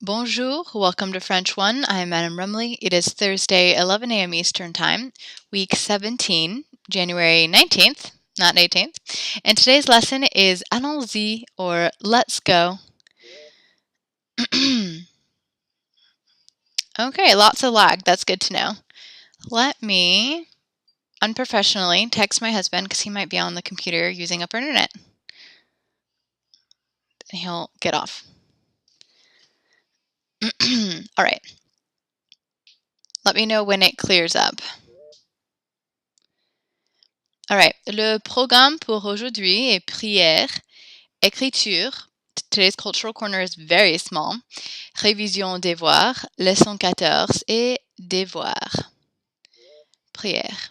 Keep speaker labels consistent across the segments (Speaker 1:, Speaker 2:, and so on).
Speaker 1: Bonjour, welcome to French 1. I'm Madame Rumley. It is Thursday, 11 a.m. Eastern Time, week 17, January 19th, not 18th. And today's lesson is Allons-y, or let's go. Okay, lots of lag. That's good to know. Let me unprofessionally text my husband because he might be on the computer using up our internet. And he'll get off. All right. Let me know when it clears up. All right. Le programme pour aujourd'hui est prière, écriture. Today's cultural corner is very small. Révision devoir, leçon 14 et devoir. Prière.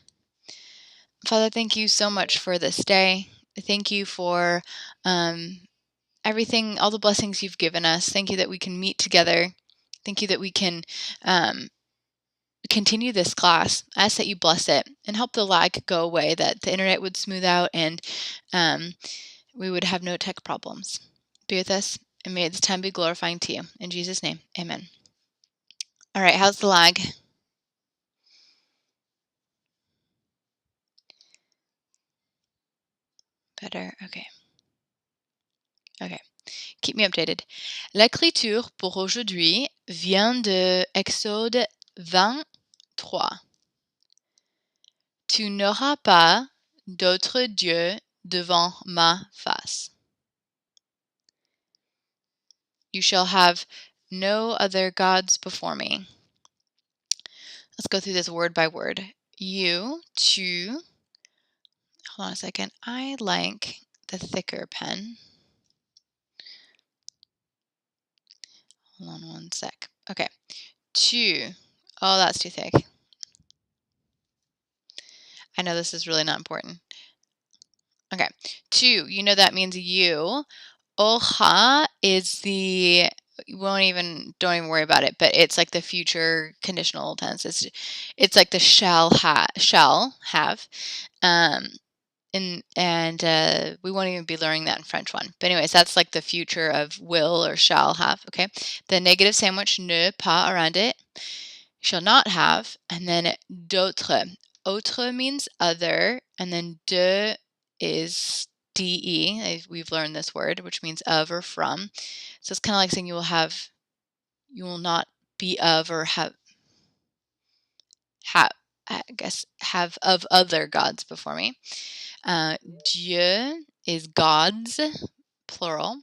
Speaker 1: Father, thank you so much for this day. Thank you for everything, all the blessings you've given us. Thank you that we can meet together. Thank you that we can continue this class. I ask that you bless it and help the lag go away, that the internet would smooth out and we would have no tech problems. Be with us, and may this time be glorifying to you. In Jesus' name, amen. All right, how's the lag? Better? Okay. Okay. Keep me updated. L'écriture pour aujourd'hui vient de Exode 23. Tu n'auras pas d'autre Dieu devant ma face. You shall have no other gods before me. Let's go through this word by word. Tu. Hold on a second. I like the thicker pen. Hold on one sec. Okay. Tu. Oh, that's too thick. I know this is really not important. Okay. Tu, you know that means you. Aura is the, don't even worry about it, but it's like the future conditional tense. It's like the shall have. And we won't even be learning that in French 1. But anyways, that's like the future of will or shall have, okay? The negative sandwich, ne pas around it, shall not have, and then d'autre. Autre means other, and then de is de. We've learned this word, which means of or from. So it's kind of like saying you will not be of or have of other gods before me. Dieu is gods, plural.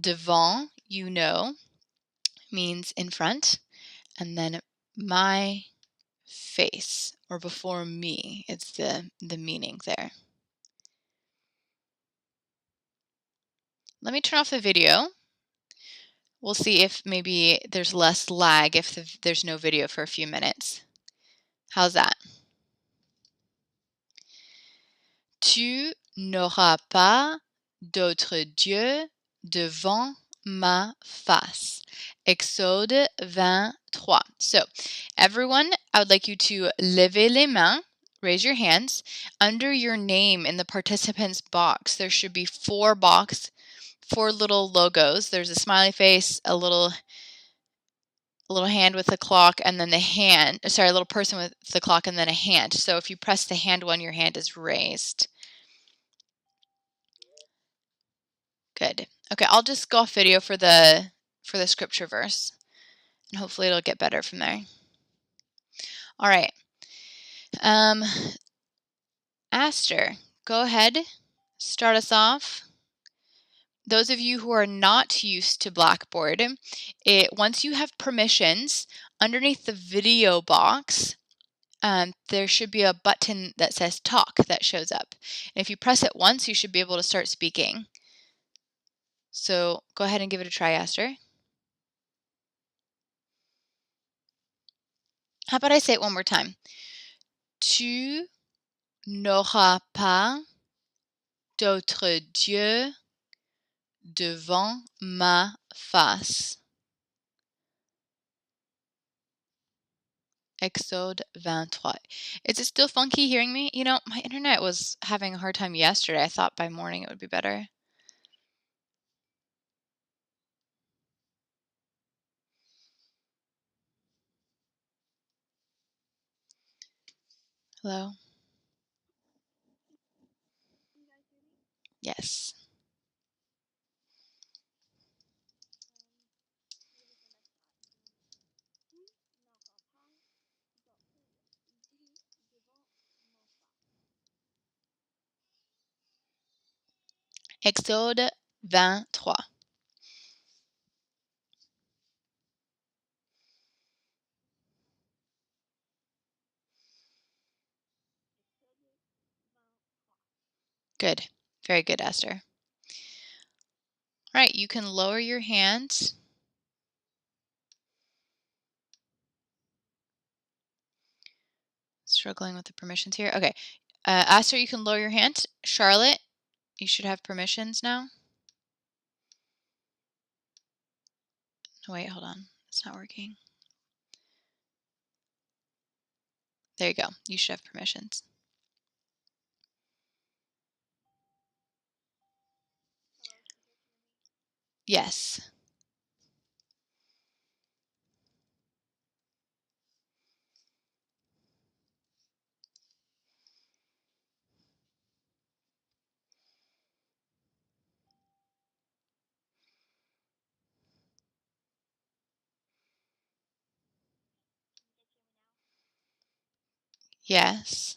Speaker 1: Devant, you know, means in front. And then my face, or before me, it's the meaning there. Let me turn off the video. We'll see if maybe there's less lag if there's no video for a few minutes. How's that? Tu n'auras pas d'autre Dieu devant ma face. Exode 23. So, everyone, I would like you to lever les mains, raise your hands. Under your name in the participants box, there should be four little logos. There's a smiley face, a little hand with a clock, and then a little person with the clock, and then a hand. So if you press the hand one, your hand is raised. Good. Okay, I'll just go off video for the scripture verse, and hopefully it'll get better from there. All right. Aster, go ahead, start us off. Those of you who are not used to Blackboard, once you have permissions, underneath the video box, there should be a button that says talk that shows up. And if you press it once, you should be able to start speaking. So go ahead and give it a try, Aster. How about I say it one more time? Tu n'auras pas d'autre Dieu devant ma face. Exode 23. Is it still funky hearing me? You know, my internet was having a hard time yesterday. I thought by morning it would be better. Hello? Yes. Exode 23. Good. Very good, Esther. All right, you can lower your hand. Struggling with the permissions here. Okay. Esther, you can lower your hand. Charlotte, you should have permissions now. Oh, wait, hold on. It's not working. There you go. You should have permissions. Yes. Yes.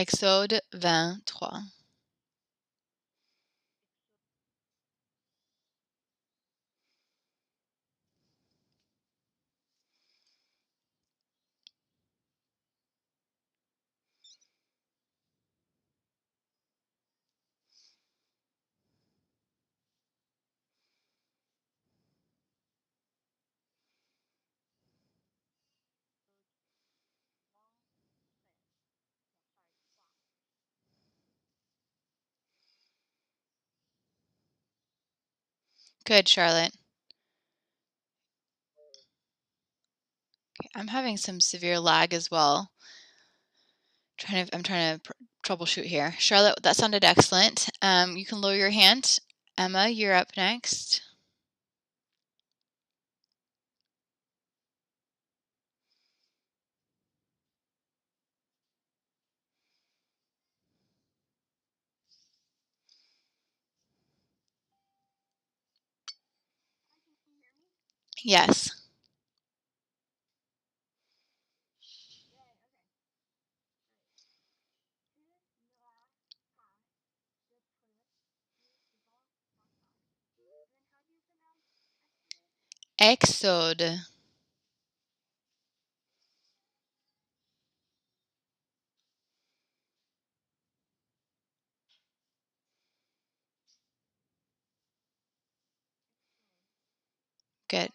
Speaker 1: Exode 23. Good, Charlotte. Okay, I'm having some severe lag as well. I'm trying to troubleshoot here. Charlotte, that sounded excellent. You can lower your hand. Emma, you're up next. Yes. Exode. Good.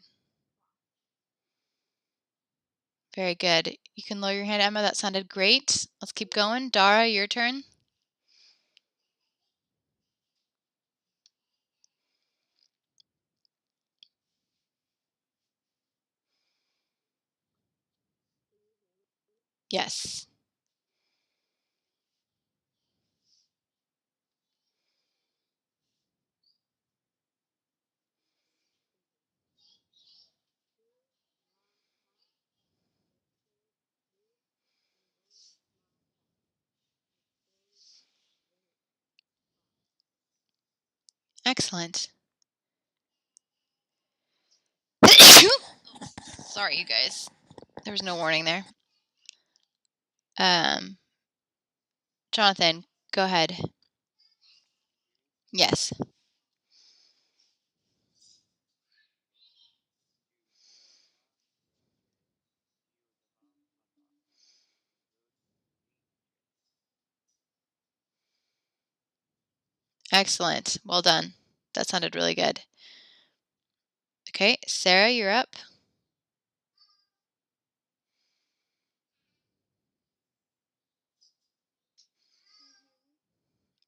Speaker 1: Very good. You can lower your hand, Emma. That sounded great. Let's keep going. Dara, your turn. Yes. Excellent. Sorry, you guys. There was no warning there. Jonathan, go ahead. Yes. Excellent. Well done. That sounded really good. Okay, Sarah, you're up.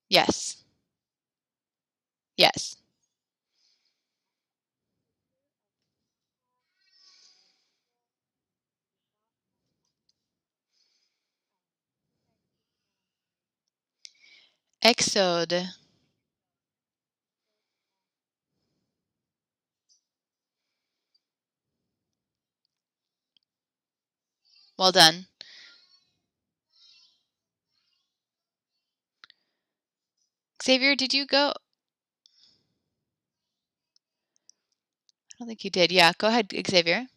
Speaker 1: Yes. Yes. Exode. Well done. Xavier, did you go? I don't think you did. Yeah, go ahead, Xavier.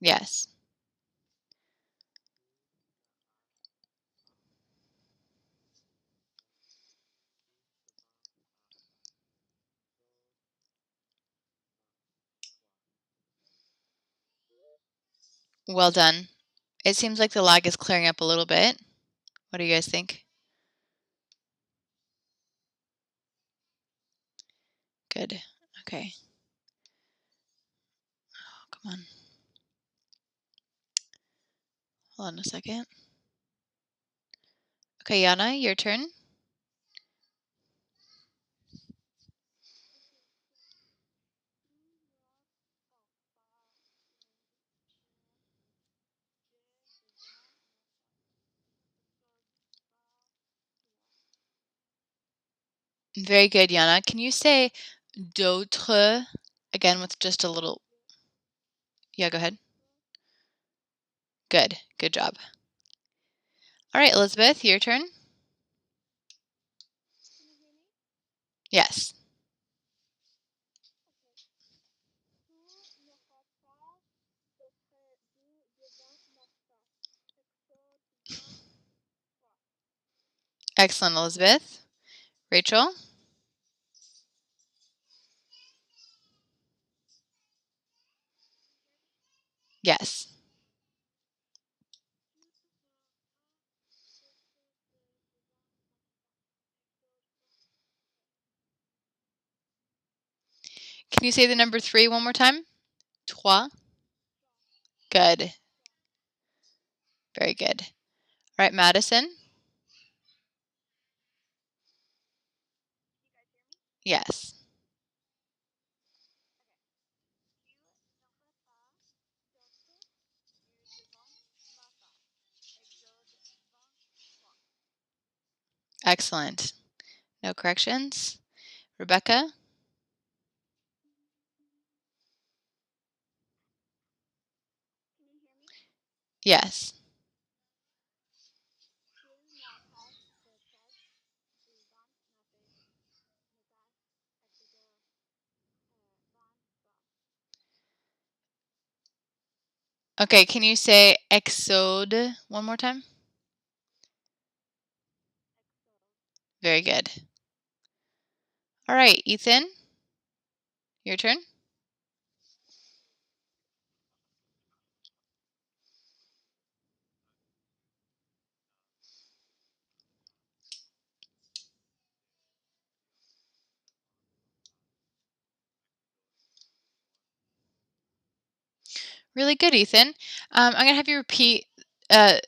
Speaker 1: Yes. Well done. It seems like the lag is clearing up a little bit. What do you guys think? Good. Okay. Oh, come on. Hold on a second. Okay, Yana, your turn. Very good, Yana. Can you say d'autres again with just a little? Yeah, go ahead. Good. Good job. All right, Elizabeth, your turn. Yes. Excellent, Elizabeth. Rachel? Yes. Can you say the number 3 one more time? Trois. Good. Very good. All right, Madison? Yes. Excellent. No corrections. Rebecca? Yes. Okay, can you say exode one more time? Very good. All right, Ethan, your turn. Really good, Ethan. I'm gonna have you repeat uh,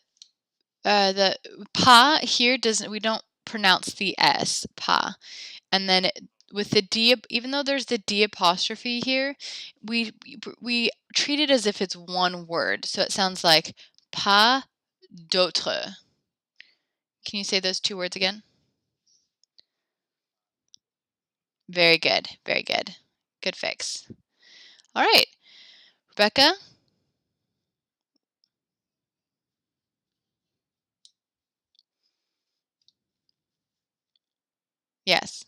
Speaker 1: the pa here doesn't, we don't pronounce the S, pa. And then with the D, even though there's the D apostrophe here, we treat it as if it's one word. So it sounds like pas d'autre. Can you say those 2 words again? Very good. Very good. Good fix. All right. Rebecca? Yes.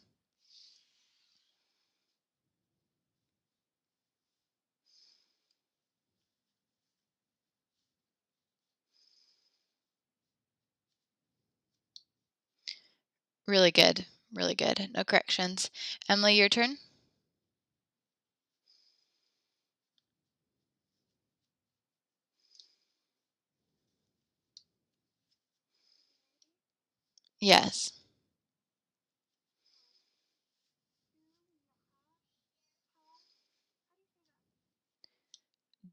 Speaker 1: Really good. Really good. No corrections. Emily, your turn. Yes.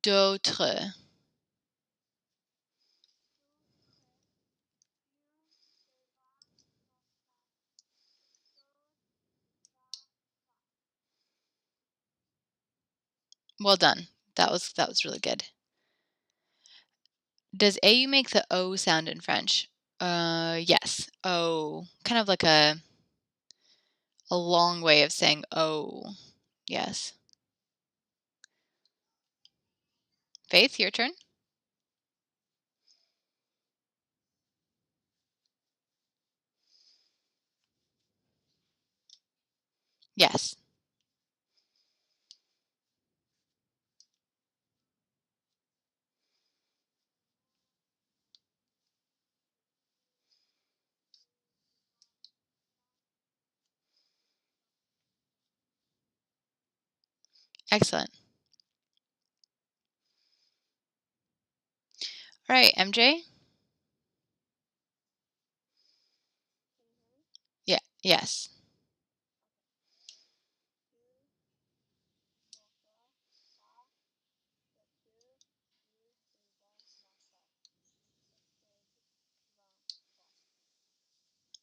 Speaker 1: D'autre. Well done. That was really good. Does AU make the O sound in French? Yes. O. Kind of like a long way of saying O. Yes. Faith, your turn. Yes. Excellent. All right, MJ? Yeah, yes.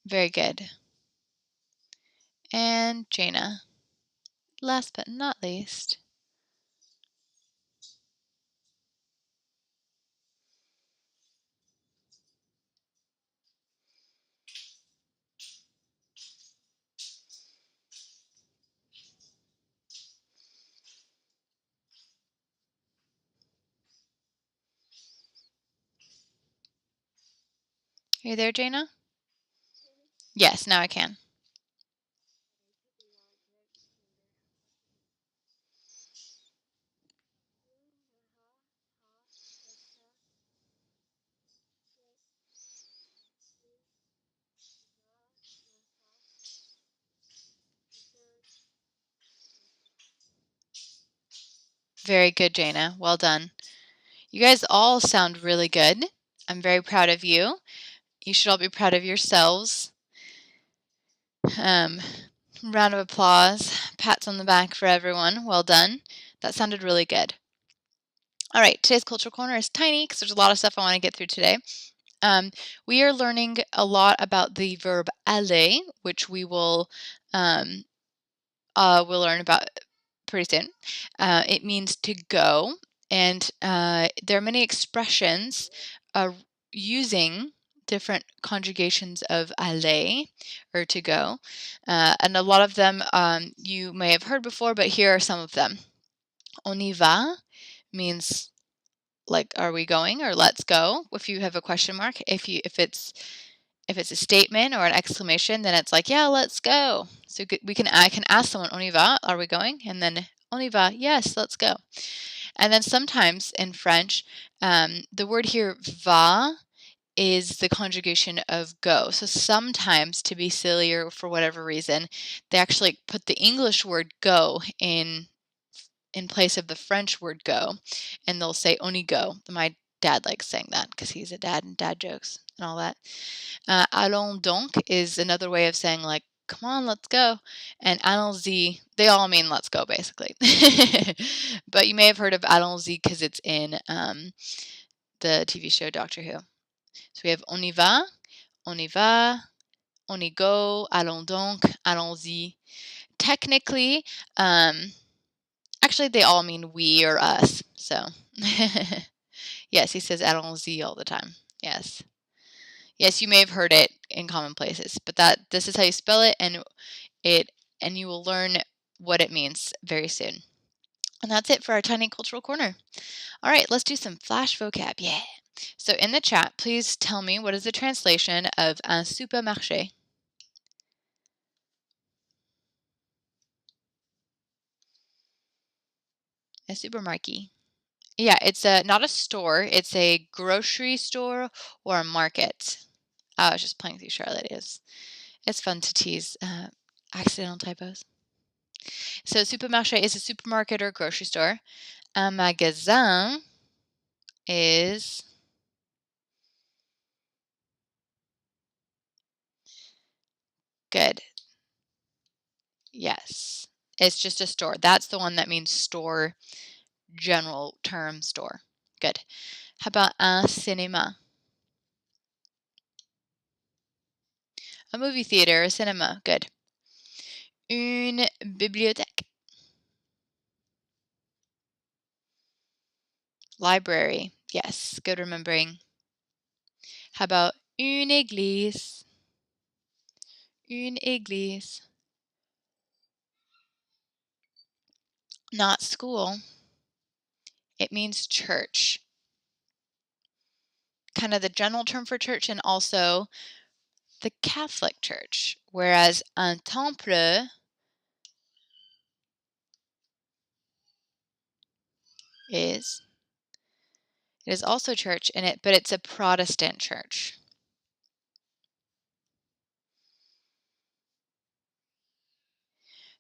Speaker 1: Very good. And Jaina. Last but not least. Are you there, Jaina? Yes, now I can. Very good, Jaina. Well done. You guys all sound really good. I'm very proud of you. You should all be proud of yourselves. Round of applause. Pats on the back for everyone. Well done. That sounded really good. All right, today's Cultural Corner is tiny because there's a lot of stuff I want to get through today. We are learning a lot about the verb aller, which we'll learn about pretty soon. It means to go, and there are many expressions using different conjugations of aller, or to go, and a lot of them you may have heard before, but here are some of them. On y va means like, are we going, or let's go, if you have a question mark. If it's a statement or an exclamation, then it's like, yeah, let's go. So I can ask someone, on y va, are we going? And then, on y va, yes, let's go. And then sometimes in French, the word here, va, is the conjugation of go. So sometimes, to be silly or for whatever reason, they actually put the English word go in place of the French word go, and they'll say on y go. My dad likes saying that because he's a dad and dad jokes and all that. Allons donc is another way of saying, like, come on, let's go. And allons-y, they all mean let's go, basically. But you may have heard of allons-y because it's in the TV show Doctor Who. So we have on y va, on y go, allons donc, allons-y. Technically, actually, they all mean we or us. So, yes, he says allons-y all the time. Yes. Yes, you may have heard it in common places, but this is how you spell it, and you will learn what it means very soon. And that's it for our tiny cultural corner. All right, let's do some flash vocab. Yeah. So in the chat, please tell me, what is the translation of un supermarché? A supermarket. Yeah, it's not a store. It's a grocery store or a market. I was just playing through Charlotte. It's fun to tease accidental typos. So supermarché is a supermarket or grocery store. Un magasin is good. Yes. It's just a store. That's the one that means store, general term store. Good. How about un cinéma? A movie theater, a cinema. Good. Une bibliothèque. Library. Yes, good remembering. How about une église? Une église. Not school. It means church. Kind of the general term for church and also the Catholic Church. Whereas un temple is it is also church but it's a Protestant church.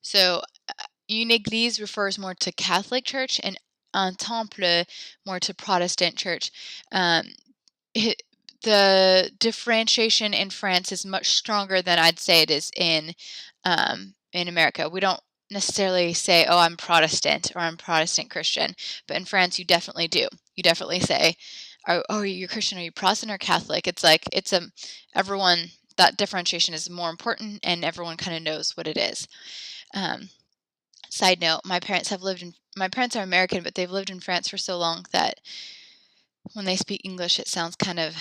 Speaker 1: So une église refers more to Catholic Church and un temple more to Protestant church. The differentiation in France is much stronger than I'd say it is in America. We don't necessarily say, "Oh, I'm Protestant" or "I'm Protestant Christian," but in France, you definitely do. You definitely say, "Oh, are you Christian? Are you Protestant or Catholic?" It's like everyone that differentiation is more important, and everyone kind of knows what it is. Side note: my parents are American, but they've lived in France for so long that when they speak English, it sounds kind of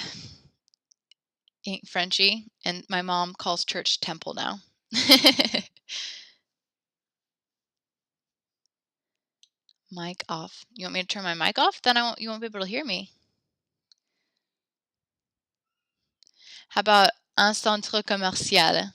Speaker 1: Frenchy, and my mom calls church temple now. Mic off. You want me to turn my mic off? Then you won't be able to hear me. How about un centre commercial?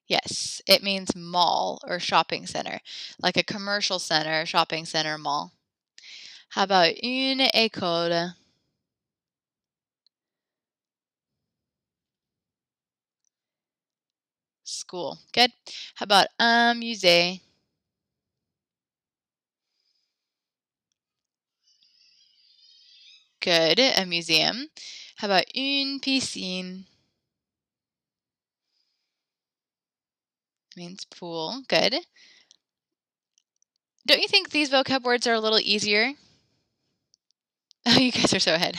Speaker 1: Yes, it means mall or shopping center, like a commercial center, shopping center, mall. How about une école? School. Good. How about un musée? Good. A museum. How about une piscine? Means pool. Good. Don't you think these vocab words are a little easier? Oh, you guys are so ahead.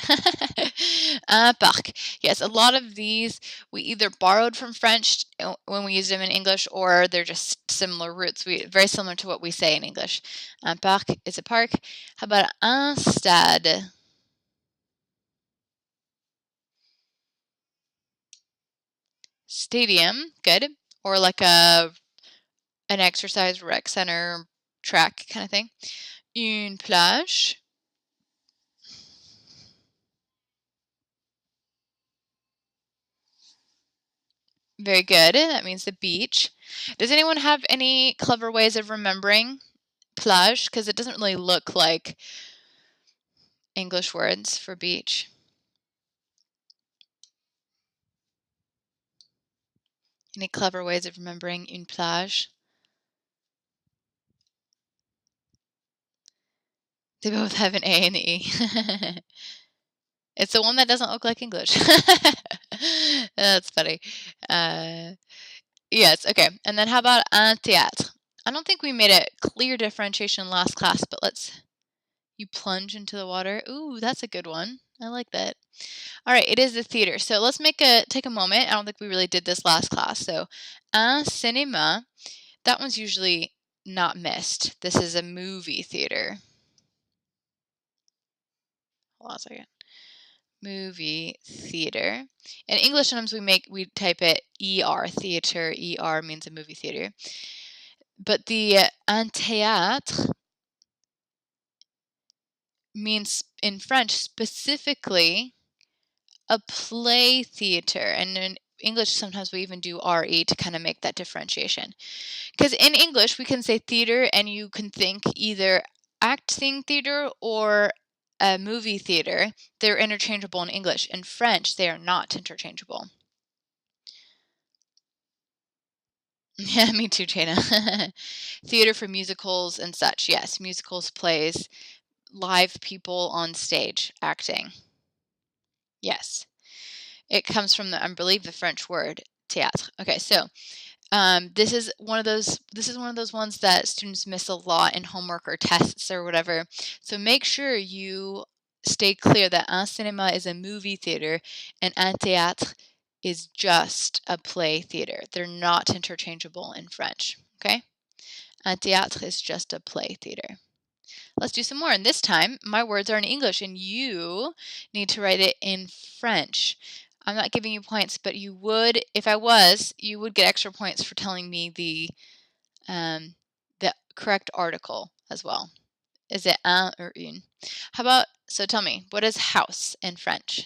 Speaker 1: Parc. Yes, a lot of these we either borrowed from French when we used them in English, or they're just similar roots. Very similar to what we say in English. Un parc is a park. How about un stade? Stadium. Good. Or like an exercise rec center track kind of thing. Une plage. Very good. That means the beach. Does anyone have any clever ways of remembering plage? Because it doesn't really look like English words for beach. Any clever ways of remembering une plage? They both have an A and an E. It's the one that doesn't look like English. That's funny. Yes, okay. And then how about un théâtre? I don't think we made a clear differentiation last class, but you plunge into the water. Ooh, that's a good one. I like that. All right, it is the theater. So let's take a moment. I don't think we really did this last class. So un cinéma, that one's usually not missed. This is a movie theater. Hold on a second. Movie theater. In English, sometimes we type it ER, theater. ER means a movie theater. But the un théâtre means in French specifically a play theater. And in English, sometimes we even do RE to kind of make that differentiation. Because in English, we can say theater and you can think either acting theater or a movie theater. They're interchangeable in English. In French, they are not interchangeable. Yeah, me too, Jana. Theater for musicals and such. Yes, musicals, plays, live people on stage acting. Yes. It comes from I believe the French word théâtre. Okay, so this is one of those ones that students miss a lot in homework or tests or whatever. So make sure you stay clear that un cinéma is a movie theater and un théâtre is just a play theater. They're not interchangeable in French, okay? Un théâtre is just a play theater. Let's do some more. And this time, my words are in English, and you need to write it in French. I'm not giving you points, but you would, if I was, you would get extra points for telling me the correct article as well. Is it un or une? How about, so tell me, what is house in French?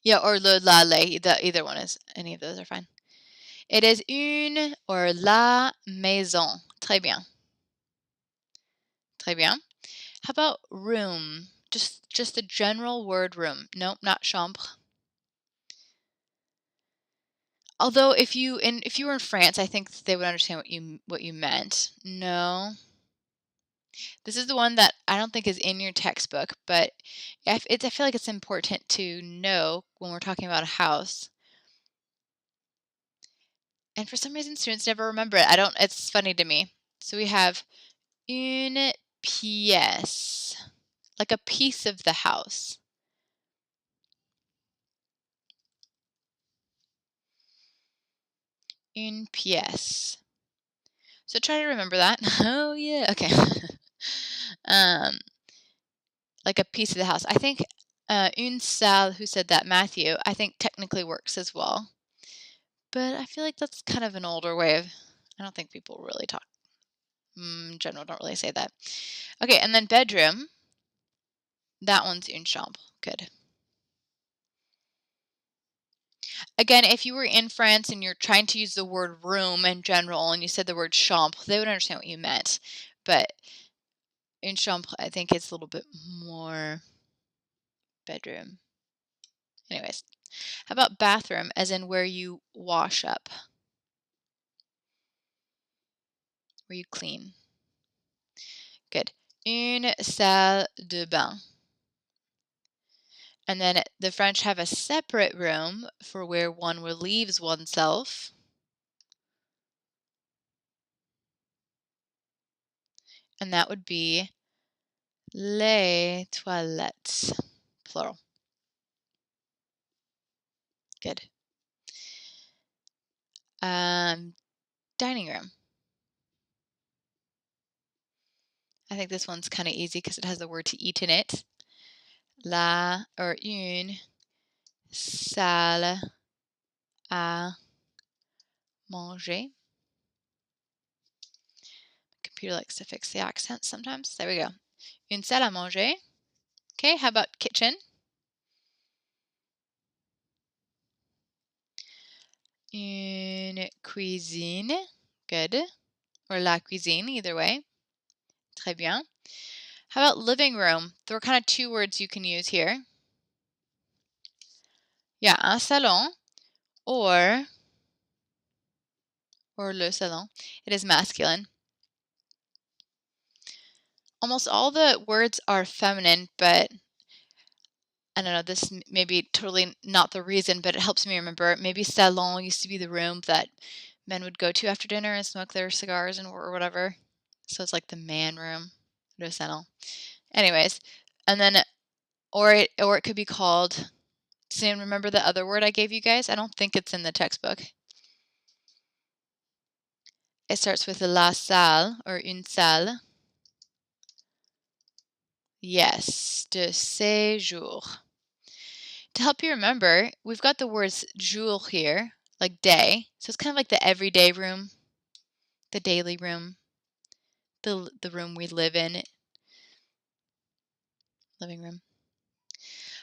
Speaker 1: Yeah, or le, la, les, either one is, any of those are fine. It is une or la maison. Très bien. Très bien. How about room? Just the general word room. Nope, not chambre. Although if you were in France, I think they would understand what you meant. No. This is the one that I don't think is in your textbook, but I feel like it's important to know when we're talking about a house. And for some reason, students never remember it. It's funny to me. So we have une pièce, like a piece of the house. Une pièce. So try to remember that. Oh yeah, okay. Like a piece of the house. I think une salle, who said that? Matthew, I think technically works as well. But I feel like that's kind of an older way of, I don't think people really talk, in general, don't really say that. Okay, and then bedroom. That one's une chambre. Good. Again, if you were in France and you're trying to use the word room in general and you said the word chambre, they would understand what you meant. But une chambre, I think it's a little bit more bedroom. Anyways, how about bathroom, as in where you wash up, where you clean? Good. Une salle de bain. And then the French have a separate room for where one relieves oneself. And that would be les toilettes, plural. Good. Dining room. I think this one's kind of easy because it has the word to eat in it. La or une salle à manger. Computer likes to fix the accents sometimes. There we go. Une salle à manger. Okay, how about kitchen? Une cuisine. Good. Or la cuisine, either way. Très bien. How about living room? There are kind of two words you can use here. Yeah, un salon or le salon. It is masculine. Almost all the words are feminine, but I don't know, this may be totally not the reason, but it helps me remember. Maybe salon used to be the room that men would go to after dinner and smoke their cigars or whatever. So it's like the man room, le salon. Anyways, and then or it could be called. Does anyone remember the other word I gave you guys? I don't think it's in the textbook. It starts with la salle or une salle. Yes, de séjour. To help you remember, we've got the words jour here, like day. So it's kind of like the everyday room, the daily room, the room we live in, living room.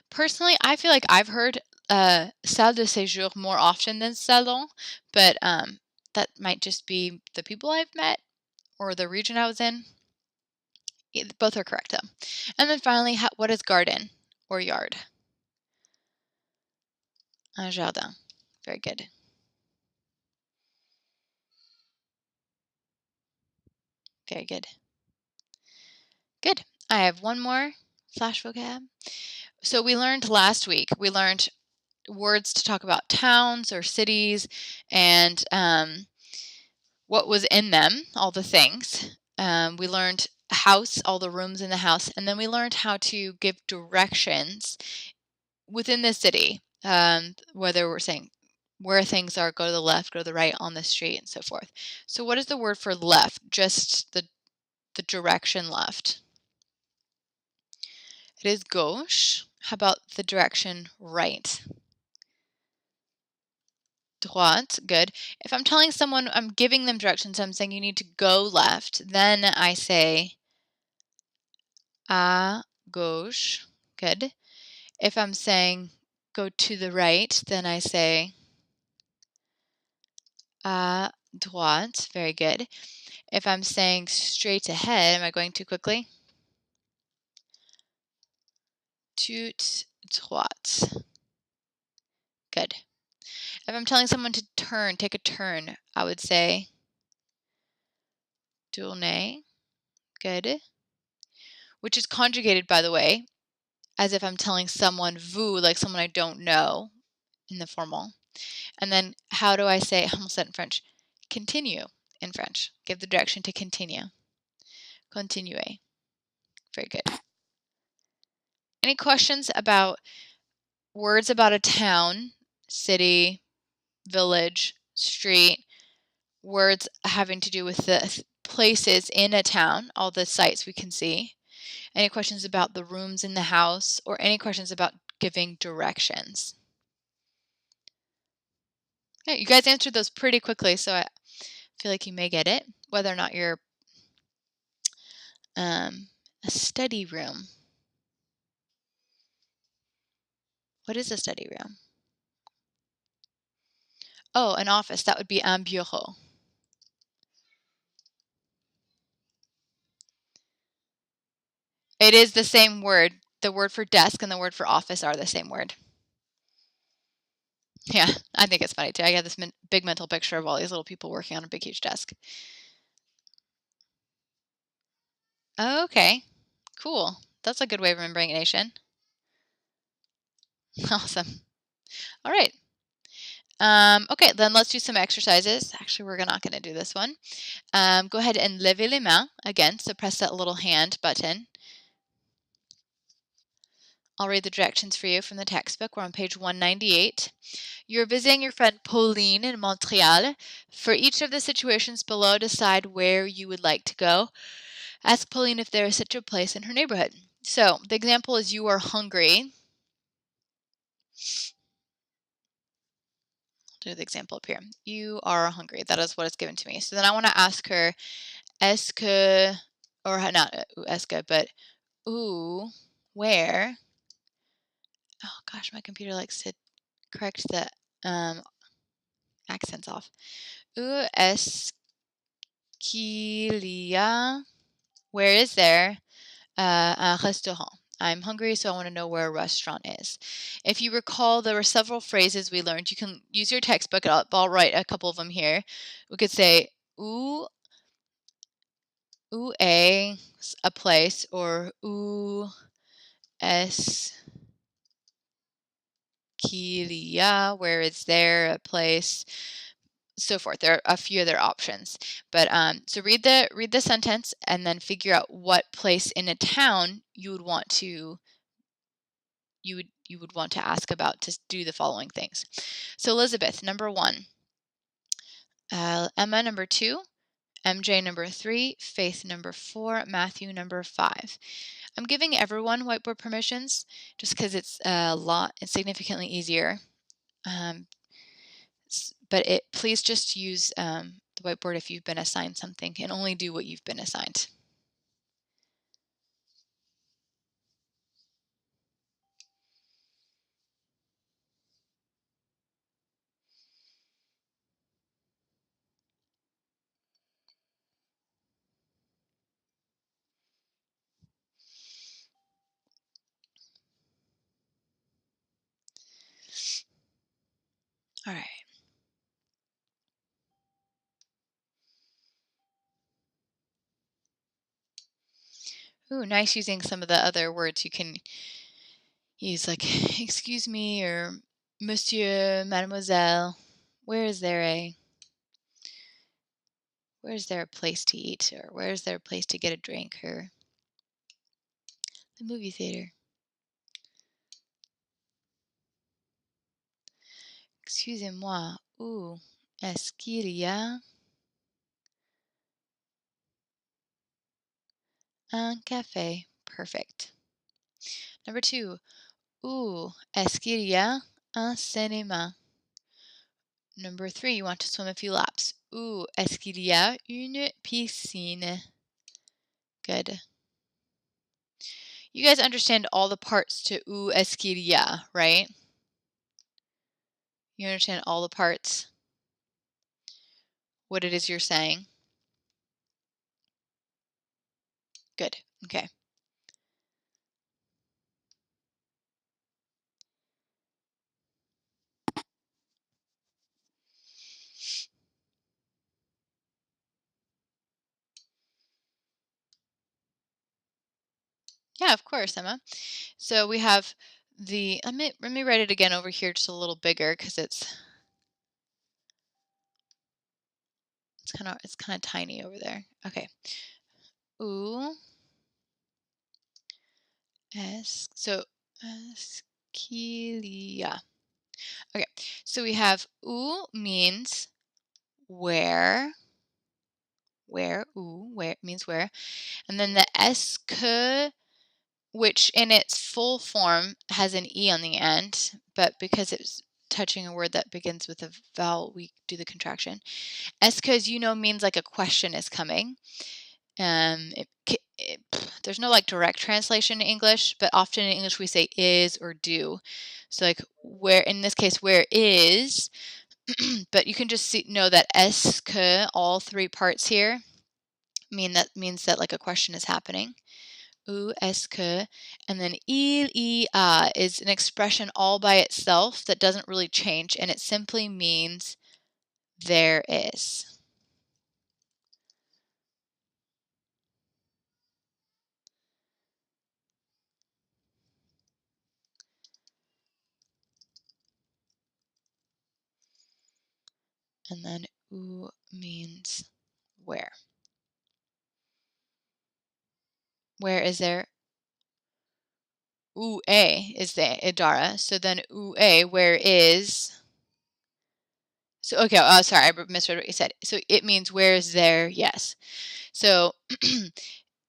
Speaker 1: Personally, I feel like I've heard salle de séjour more often than salon, but that might just be the people I've met or the region I was in. Both are correct though. And then finally, what is garden or yard? Un jardin. Very good. Very good. Good. I have one more flash vocab. So we learned last week, words to talk about towns or cities and what was in them, all the things. We learned house, all the rooms in the house, and then we learned how to give directions within the city, whether we're saying where things are, go to the left, go to the right on the street, and so forth. So what is the word for left? Just the direction left. It is gauche. How about the direction right? Droite, good. If I'm telling someone, I'm giving them directions, I'm saying you need to go left, then I say à gauche, good. If I'm saying go to the right, then I say à droite, very good. If I'm saying straight ahead, am I going too quickly? Tout droite. Good. If I'm telling someone to turn, take a turn, I would say tourner. Good. Which is conjugated, by the way, as if I'm telling someone vous, like someone I don't know, in the formal. And then how do I say, I almost said in French, continue in French. Give the direction to continue. Continuer. Very good. Any questions about words about a town, city, village, street, words having to do with the places in a town, all the sites we can see? Any questions about the rooms in the house, or any questions about giving directions? Yeah, you guys answered those pretty quickly, so I feel like you may get it, whether or not you're a study room. What is a study room? Oh, an office. That would be un bureau. It is the same word. The word for desk and the word for office are the same word. Yeah, I think it's funny too. I got this big mental picture of all these little people working on a big, huge desk. Okay, cool. That's a good way of remembering a nation. Awesome. All right. Okay, then let's do some exercises. Actually, we're not going to do this one. Go ahead and lever les mains again. So press that little hand button. I'll read the directions for you from the textbook. We're on page 198. You're visiting your friend Pauline in Montreal. For each of the situations below, decide where you would like to go. Ask Pauline if there is such a place in her neighborhood. So the example is you are hungry. I'll do the example up here. You are hungry. That is what is given to me. So then I want to ask her, est-ce que, or not est-ce que, but où, where. Oh gosh, my computer likes to correct the accents off. Où est-ce qu'il y a, where is there un restaurant? I'm hungry, so I want to know where a restaurant is. If you recall, there were several phrases we learned. You can use your textbook. I'll write a couple of them here. We could say où a place, or où est-ce qu'il y a, where is there a place, so forth. There are a few other options, but so read the sentence and then figure out what place in a town you would want to ask about to do the following things. So Elizabeth, number 1, Emma, number 2, MJ, number 3, Faith, number 4, Matthew, number 5. I'm giving everyone whiteboard permissions just because it's it's significantly easier. But please just use the whiteboard if you've been assigned something, and only do what you've been assigned. All right. Ooh, nice using some of the other words you can use, like excuse me, or monsieur, mademoiselle. Where is there a where's there a place to eat, or where's there a place to get a drink, or the movie theater. Excusez-moi, où est-ce qu'il y a un café? Perfect. Number 2, où est-ce qu'il y a un cinéma? Number 3, you want to swim a few laps. Où est-ce qu'il y a une piscine? Good. You guys understand all the parts to où est-ce qu'il y a, right? You understand all the parts? What it is you're saying? Good. Okay. Yeah, of course, Emma. So we have the, let me write it again over here just a little bigger because it's kind of tiny over there. Okay. Où est-ce, so est-ce qu'il y a. Okay, so we have où means where, où, where means where, and then the est que, which in its full form has an E on the end, but because it's touching a word that begins with a vowel, we do the contraction. Est que, as you know, means like a question is coming. There's no like direct translation in English, but often in English we say is or do. So like where, in this case, where is, but you can just know that est que, all three parts here, means that like a question is happening. Où est-ce que, and then il y a is an expression all by itself that doesn't really change, and it simply means there is. And then où means where. Where is there? Où is the idara. So then où, where is. So, okay, sorry, I misread what you said. So it means where is there, yes. So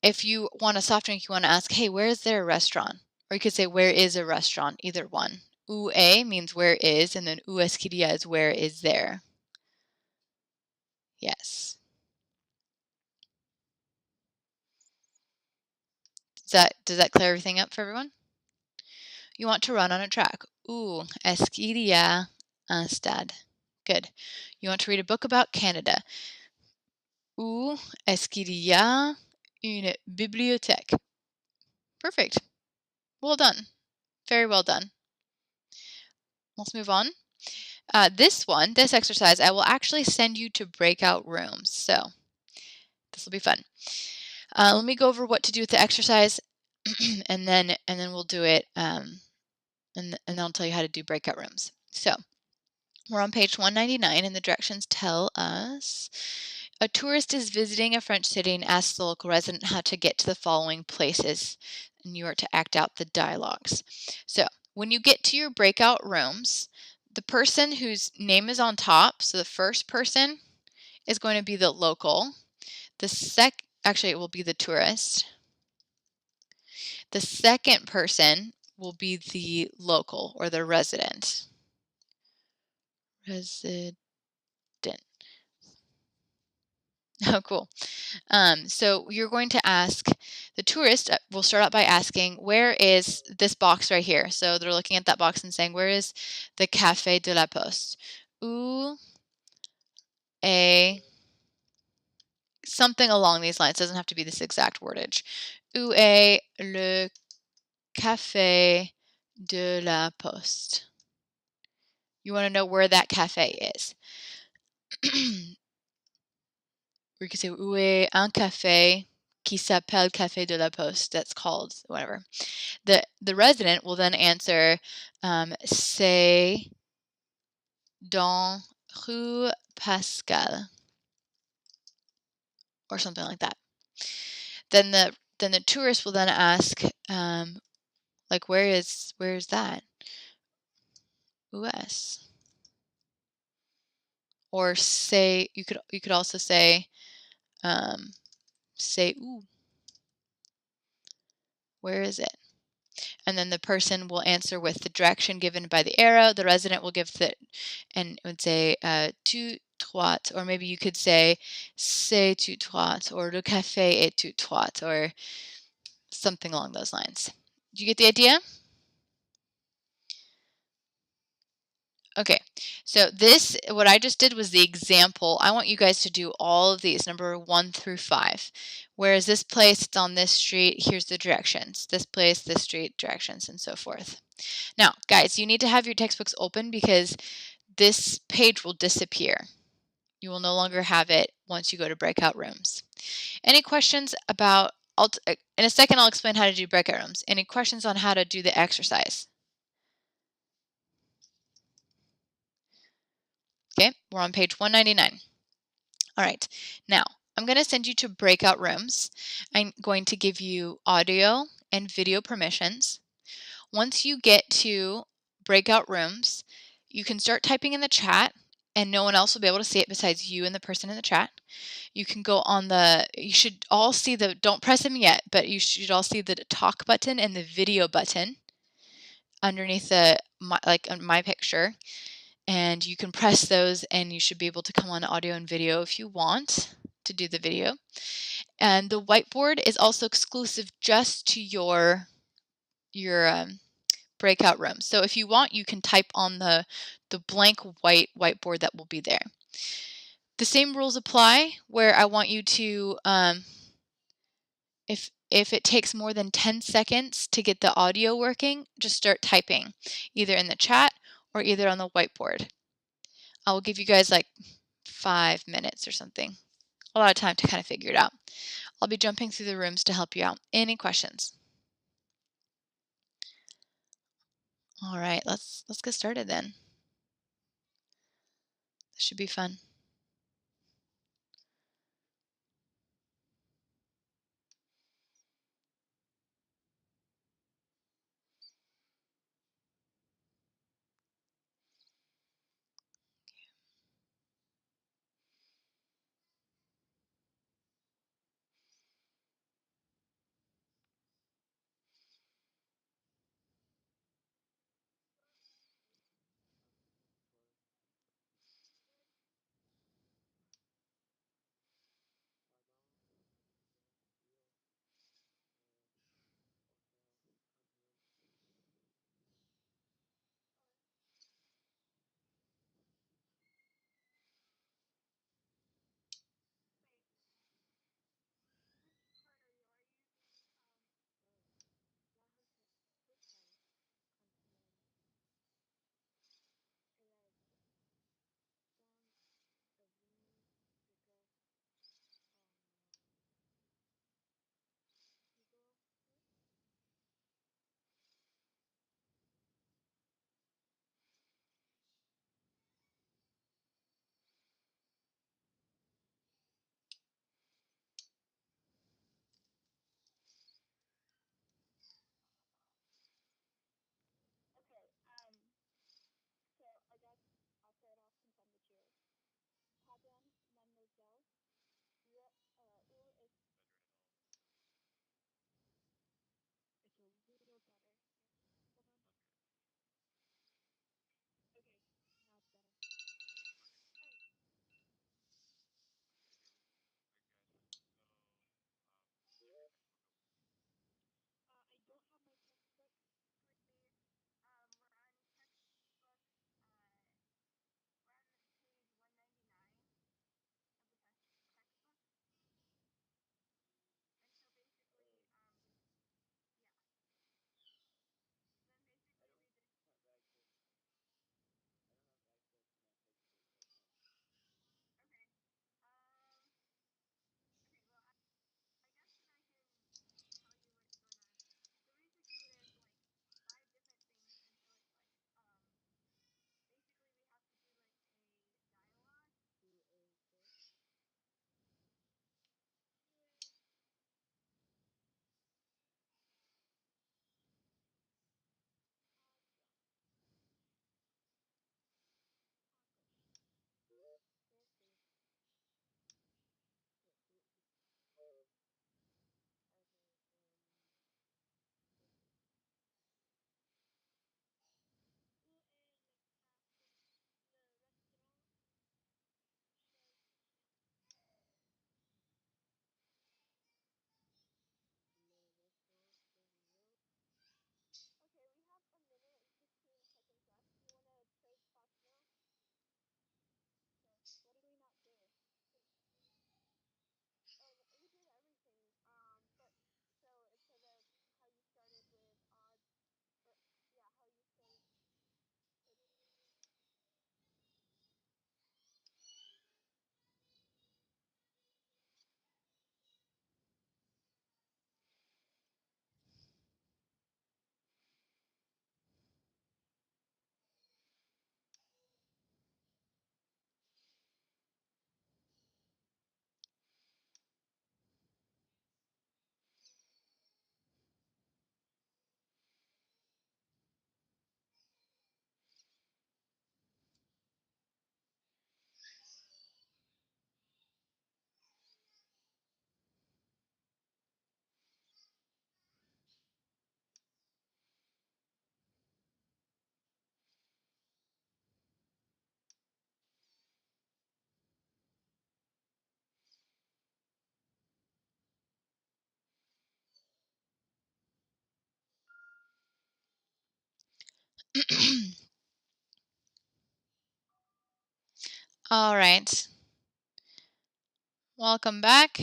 Speaker 1: if you want a soft drink, you want to ask, hey, where is there a restaurant? Or you could say, where is a restaurant? Either one. Où means where is, and then où est-ce qu'il y a is where is there. Yes. Does that clear everything up for everyone? You want to run on a track. Où est-ce qu'il y a un stade? Good. You want to read a book about Canada. Où est-ce qu'il y a une bibliothèque? Perfect. Well done. Very well done. Let's move on. This exercise, I will actually send you to breakout rooms. So this will be fun. Let me go over what to do with the exercise, and then we'll do it, and then I'll tell you how to do breakout rooms. So we're on page 199, and the directions tell us a tourist is visiting a French city and asks the local resident how to get to the following places, and you are to act out the dialogues. So when you get to your breakout rooms, the person whose name is on top, so the first person is going to be the local. Actually, it will be the tourist. The second person will be the local or the resident. Oh, cool. So you're going to ask the tourist, we'll start out by asking, where is this box right here? So they're looking at that box and saying, where is the Café de la Poste? Où est, something along these lines. It doesn't have to be this exact wordage. Où est le Café de la Poste? You want to know where that cafe is. We could say, où est un café qui s'appelle Café de la Poste? That's called whatever. The resident will then answer, c'est dans rue Pascal. or something like that. Then the tourist will then ask, like, where is that? US. Or say, you could also say, say, ooh, where is it? And then the person will answer with the direction given by the arrow. The resident will give and would say, tout droit, or maybe you could say, c'est tout droit, or le café est tout droit, or something along those lines. Do you get the idea? Okay, so what I just did was the example. I want you guys to do all of these, number 1 through 5. Whereas this place, it's on this street, here's the directions. This place, this street, directions, and so forth. Now, guys, you need to have your textbooks open because this page will disappear. You will no longer have it once you go to breakout rooms. Any questions about, in a second I'll explain how to do breakout rooms. Any questions on how to do the exercise? Okay, we're on page 199. All right, now I'm going to send you to breakout rooms. I'm going to give you audio and video permissions. Once you get to breakout rooms, you can start typing in the chat and no one else will be able to see it besides you and the person in the chat. You can go on you should all see don't press them yet, but you should all see the talk button and the video button underneath my picture. And you can press those and you should be able to come on audio and video if you want to do the video. And the whiteboard is also exclusive just to your breakout room. So if you want, you can type on the blank whiteboard that will be there. The same rules apply where I want you to, if it takes more than 10 seconds to get the audio working, just start typing either in the chat or either on the whiteboard. I will give you guys like 5 minutes or something. A lot of time to kind of figure it out. I'll be jumping through the rooms to help you out. Any questions? All right, let's get started then. This should be fun. All right. Welcome back.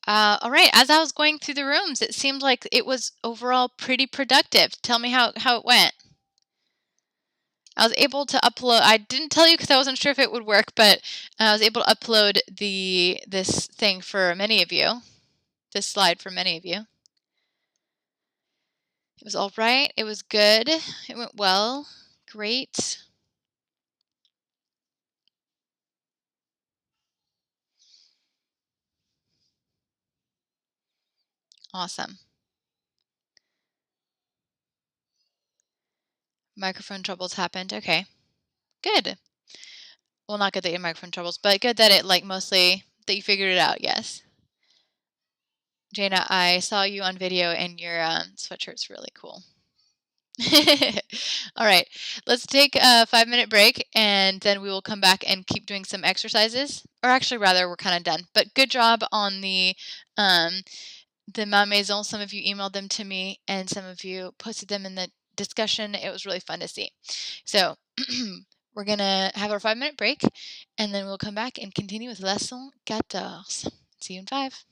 Speaker 1: All right. As I was going through the rooms, it seemed like it was overall pretty productive. Tell me how it went. I was able to upload. I didn't tell you because I wasn't sure if it would work, but I was able to upload this thing for many of you. This slide for many of you. It was all right. It was good. It went well. Great. Awesome. Microphone troubles happened. Okay. Good. Well, not good that you had microphone troubles, but good that it mostly that you figured it out. Yes. Jana, I saw you on video and your sweatshirt's really cool. All right, let's take a 5-minute break and then we will come back and keep doing some exercises. Or actually, rather, we're kind of done. But good job on the Ma Maison. Some of you emailed them to me and some of you posted them in the discussion. It was really fun to see. So we're going to have our 5-minute break and then we'll come back and continue with Leçon 14. See you in 5.